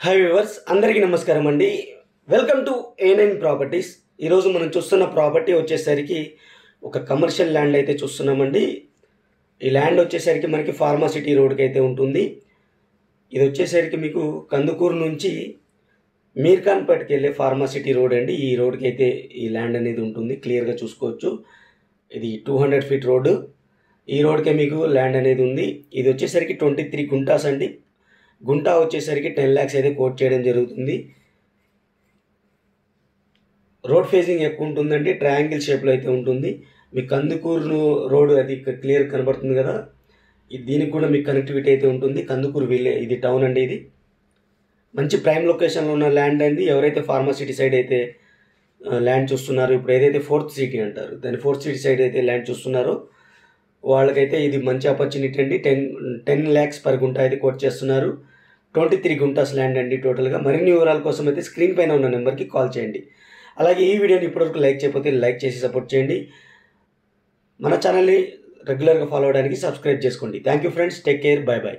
Hi viewers అందరికీ నమస్కారం అండి. Welcome to A9 properties. ఈరోజు మనం చూస్తున్న ప్రాపర్టీ వచ్చేసరికి ఒక కమర్షియల్ ల్యాండ్ అయితే చూస్తున్నామండి. ఈ ల్యాండ్ వచ్చేసరికి మనకి ఫార్మాసిటీ రోడ్కి అయితే ఉంటుంది. ఇది వచ్చేసరికి మీకు కందుకూరు నుంచి మీర్ఖాన్పేటకి వెళ్ళే ఫార్మాసిటీ రోడ్ అండి. ఈ రోడ్కి అయితే ఈ ల్యాండ్ అనేది ఉంటుంది. క్లియర్గా చూసుకోవచ్చు. ఇది 200 ఫీట్ రోడ్డు. ఈ రోడ్కే మీకు ల్యాండ్ అనేది ఉంది. ఇది వచ్చేసరికి 23 గుంటాస్ అండి. గుంటా వచ్చేసరికి 10 lakhs అయితే కోట్ చేయడం జరుగుతుంది. రోడ్ ఫేసింగ్ ఎక్కువ ఉంటుందండి. ట్రయాంగిల్ షేప్లో అయితే ఉంటుంది. మీకు కందుకూరు రోడ్ అది క్లియర్ కనబడుతుంది కదా, దీనికి కూడా మీకు కనెక్టివిటీ అయితే ఉంటుంది. కందుకూరు విలేజ్ ఇది టౌన్ అండి. ఇది మంచి ప్రైమ్ లొకేషన్లో ఉన్న ల్యాండ్ అండి. ఎవరైతే ఫార్మాసిటీ సైడ్ అయితే ల్యాండ్ చూస్తున్నారో, ఇప్పుడు ఏదైతే 4th సిటీ అంటారు దాని 4th సిటీ సైడ్ అయితే ల్యాండ్ చూస్తున్నారో వాళ్ళకైతే ఇది మంచి ఆపర్చునిటీ అండి. 10 lakhs పర్ గుంట అయితే కోట్ చేస్తున్నారు. 23 గుంటాస్ ల్యాండ్ అండి టోటల్గా. మరిన్ని వివరాల కోసం అయితే స్క్రీన్ పైన ఉన్న నెంబర్కి కాల్ చేయండి. అలాగే ఈ వీడియోని ఇప్పటివరకు లైక్ చేయకపోతే లైక్ చేసి సపోర్ట్ చేయండి. మన ఛానల్ని రెగ్యులర్గా ఫాలో అవడానికి సబ్స్క్రైబ్ చేసుకోండి. Thank you friends. Take care. By by.